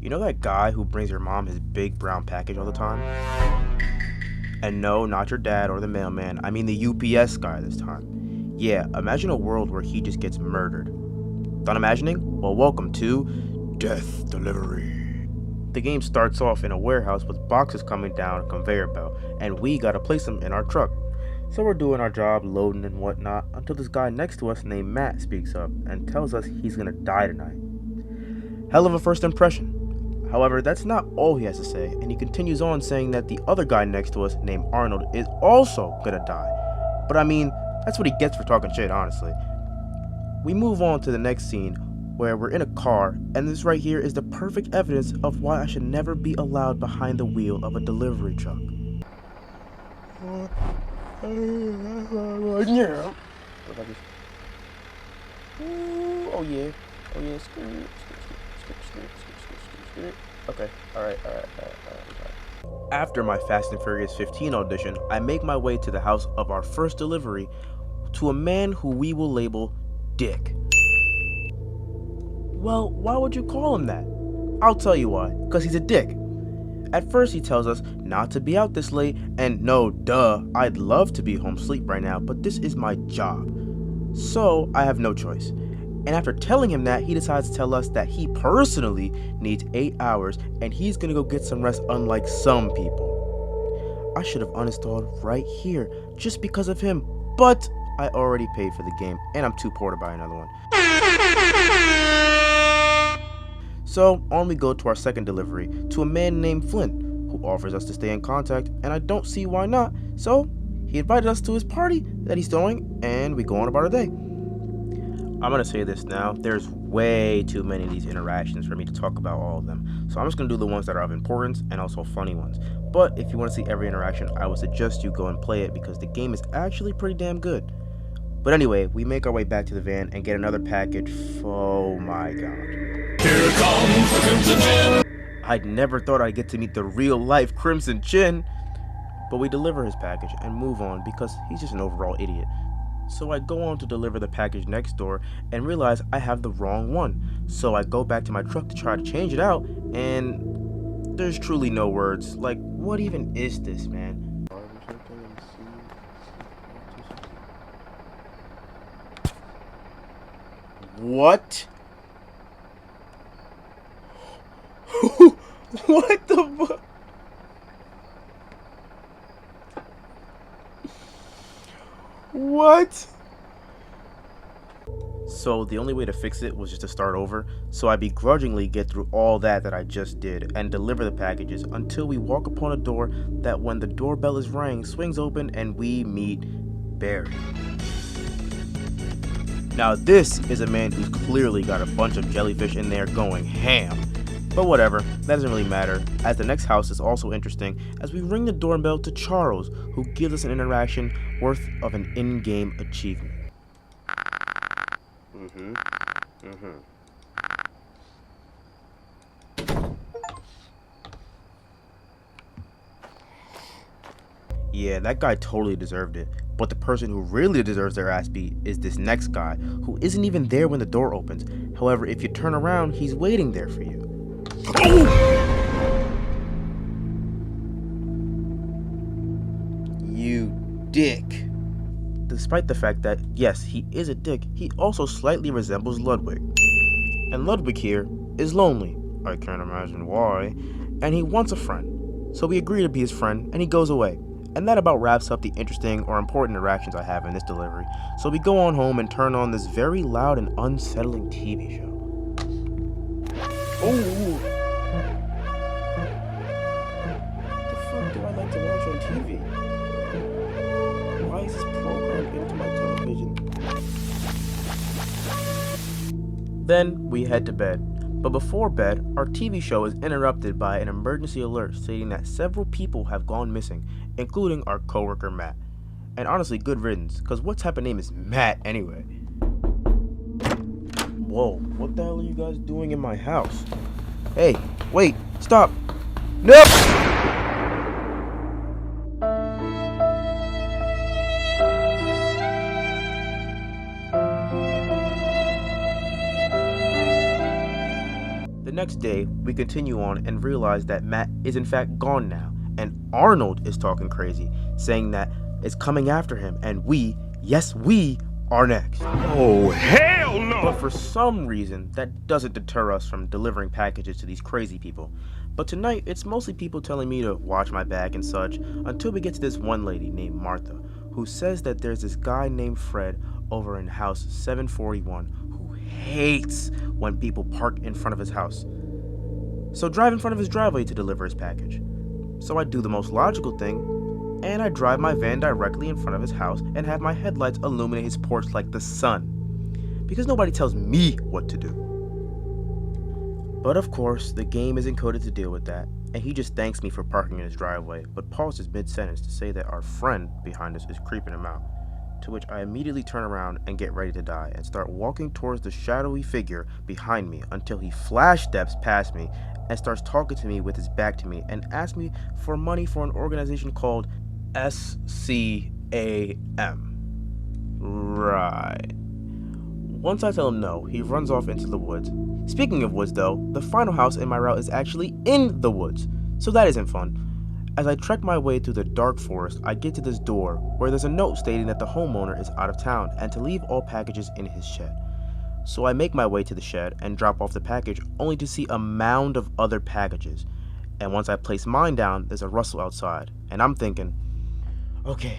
You know that guy who brings your mom his big brown package all the time? And no, not your dad or the mailman, I mean the UPS guy this time. Yeah, imagine a world where he just gets murdered. Done imagining? Well, welcome to Death Delivery. The game starts off in a warehouse with boxes coming down a conveyor belt, and we gotta place them in our truck. So we're doing our job, loading and whatnot, until this guy next to us named Matt speaks up and tells us he's gonna die tonight. Hell of a first impression. However, that's not all he has to say, and he continues on saying that the other guy next to us, named Arnold, is also gonna die. But I mean, that's what he gets for talking shit, honestly. We move on to the next scene, where we're in a car, and this right here is the perfect evidence of why I should never be allowed behind the wheel of a delivery truck. Oh yeah, okay, alright. After my Fast and Furious 15 audition, I make my way to the house of our first delivery to a man who we will label Dick. Well, why would you call him that? I'll tell you why, because he's a dick. At first he tells us not to be out this late, and no, duh, I'd love to be home asleep right now, but this is my job. So I have no choice. And after telling him that, he decides to tell us that he personally needs 8 hours and he's gonna go get some rest, unlike some people. I should have uninstalled right here just because of him, but I already paid for the game and I'm too poor to buy another one. So on we go to our second delivery to a man named Flynn, who offers us to stay in contact, and I don't see why not. So he invited us to his party that he's throwing, and we go on about our day. I'm gonna say this now, there's way too many of these interactions for me to talk about all of them. So I'm just gonna do the ones that are of importance and also funny ones. But if you wanna see every interaction, I would suggest you go and play it because the game is actually pretty damn good. But anyway, we make our way back to the van and get another package. Oh my god. Here comes the Crimson Chin! I'd never thought I'd get to meet the real life Crimson Chin. But we deliver his package and move on because he's just an overall idiot. So I go on to deliver the package next door and realize I have the wrong one. So I go back to my truck to try to change it out, and there's truly no words. Like, what even is this, man? What? What the fuck? What? So the only way to fix it was just to start over, so I begrudgingly get through all that I just did and deliver the packages until we walk upon a door that, when the doorbell is rang, swings open and we meet Barry. Now this is a man who's clearly got a bunch of jellyfish in there going ham. But whatever, that doesn't really matter, as the next house is also interesting as we ring the doorbell to Charles, who gives us an interaction worth of an in-game achievement. Yeah, that guy totally deserved it, but the person who really deserves their ass beat is this next guy, who isn't even there when the door opens. However, if you turn around, he's waiting there for you. You dick. Despite the fact that, yes, he is a dick, he also slightly resembles Ludwig. And Ludwig here is lonely. I can't imagine why. And he wants a friend. So we agree to be his friend, and he goes away. And that about wraps up the interesting or important interactions I have in this delivery. So we go on home and turn on this very loud and unsettling TV show. Oh! The fuck do I like to watch on TV? Why is this programmed into my television? Then we head to bed. But before bed, our TV show is interrupted by an emergency alert stating that several people have gone missing, including our coworker Matt. And honestly, good riddance, because what type of name is Matt anyway? Whoa, what the hell are you guys doing in my house? Hey, wait, stop! Nope! next day, we continue on and realize that Matt is in fact gone now, and Arnold is talking crazy, saying that it's coming after him, and we, yes we, are next. Oh, hell no! But for some reason, that doesn't deter us from delivering packages to these crazy people. But tonight, it's mostly people telling me to watch my back and such, until we get to this one lady named Martha, who says that there's this guy named Fred over in house 741 who hates when people park in front of his house. So drive in front of his driveway to deliver his package. So I do the most logical thing, and I drive my van directly in front of his house and have my headlights illuminate his porch like the sun. Because nobody tells me what to do. But of course, the game is encoded to deal with that, and he just thanks me for parking in his driveway, but pauses mid-sentence to say that our friend behind us is creeping him out. To which I immediately turn around and get ready to die and start walking towards the shadowy figure behind me until he flash steps past me and starts talking to me with his back to me and asks me for money for an organization called SCAM. Right. Once I tell him no, he runs off into the woods. Speaking of woods though, the final house in my route is actually in the woods, so that isn't fun. As I trek my way through the dark forest, I get to this door where there's a note stating that the homeowner is out of town and to leave all packages in his shed. So I make my way to the shed and drop off the package only to see a mound of other packages. And once I place mine down, there's a rustle outside, and I'm thinking, okay,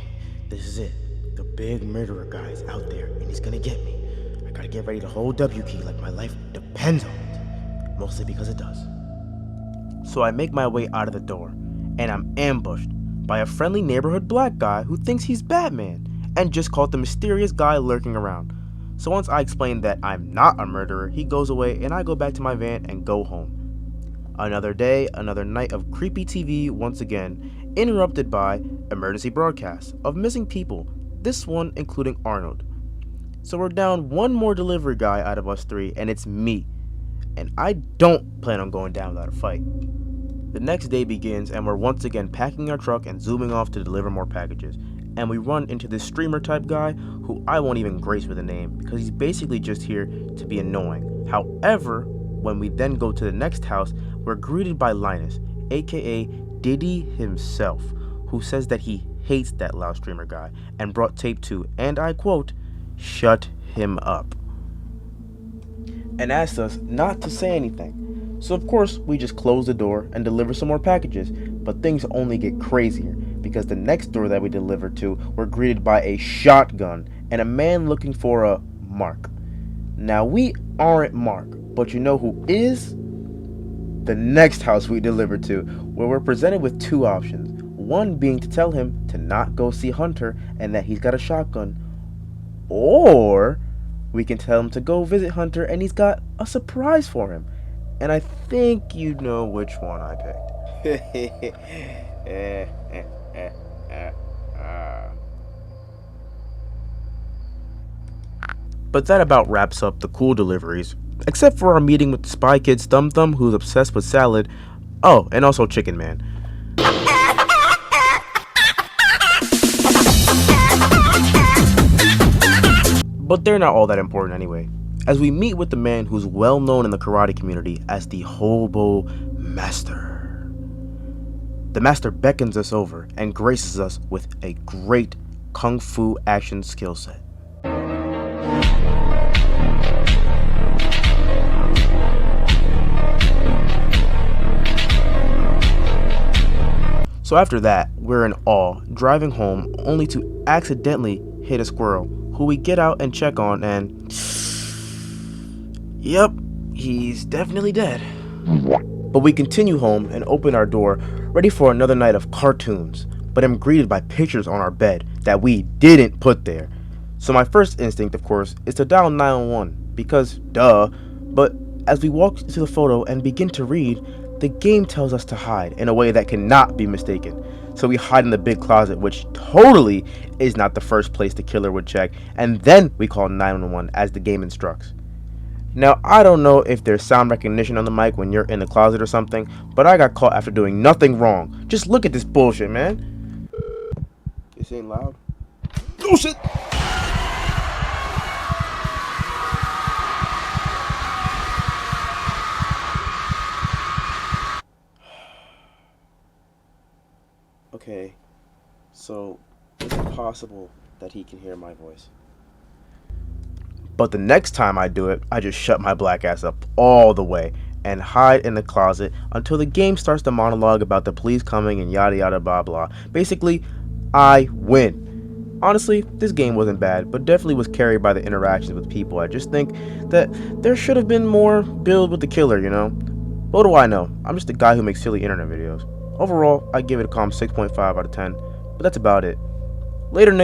this is it. The big murderer guy is out there and he's gonna get me. I gotta get ready to hold W key like my life depends on it. Mostly because it does. So I make my way out of the door, and I'm ambushed by a friendly neighborhood black guy who thinks he's Batman and just called the mysterious guy lurking around. So once I explain that I'm not a murderer, he goes away and I go back to my van and go home. Another day, another night of creepy TV once again, interrupted by emergency broadcasts of missing people, this one including Arnold. So we're down one more delivery guy out of us three, and it's me. And I don't plan on going down without a fight. The next day begins, and we're once again packing our truck and zooming off to deliver more packages. And we run into this streamer type guy who I won't even grace with a name because he's basically just here to be annoying. However, when we then go to the next house, we're greeted by Linus, aka Diddy himself, who says that he hates that loud streamer guy and brought tape to, and I quote, shut him up, and asked us not to say anything. So of course we just close the door and deliver some more packages, but things only get crazier because the next door that we delivered to we're greeted by a shotgun and a man looking for a Mark. Now we aren't Mark, but you know who is? The next house we delivered to, where we're presented with two options. One being to tell him to not go see Hunter and that he's got a shotgun, or we can tell him to go visit Hunter and he's got a surprise for him. And I think you know which one I picked. But that about wraps up the cool deliveries, except for our meeting with Spy Kids Thumb Thumb, who's obsessed with salad. Oh, and also Chicken Man. But they're not all that important anyway, as we meet with the man who's well known in the karate community as the Hobo Master. The Master beckons us over and graces us with a great kung fu action skill set. So after that, we're in awe, driving home only to accidentally hit a squirrel, who we get out and check on, and yep, he's definitely dead. But we continue home and open our door, ready for another night of cartoons, but am greeted by pictures on our bed that we didn't put there. So my first instinct, of course, is to dial 911, because duh, but as we walk to the photo and begin to read, the game tells us to hide in a way that cannot be mistaken. So we hide in the big closet, which totally is not the first place the killer would check, and then we call 911 as the game instructs. Now, I don't know if there's sound recognition on the mic when you're in the closet or something, but I got caught after doing nothing wrong. Just look at this bullshit, man. This ain't loud. Oh shit! Okay, so is it possible that he can hear my voice? But the next time I do it, I just shut my black ass up all the way and hide in the closet until the game starts the monologue about the police coming and yada yada blah blah. Basically, I win. Honestly, this game wasn't bad, but definitely was carried by the interactions with people. I just think that there should have been more build with the killer, you know? What do I know? I'm just a guy who makes silly internet videos. Overall, I give it a calm 6.5 out of 10, but that's about it. Later,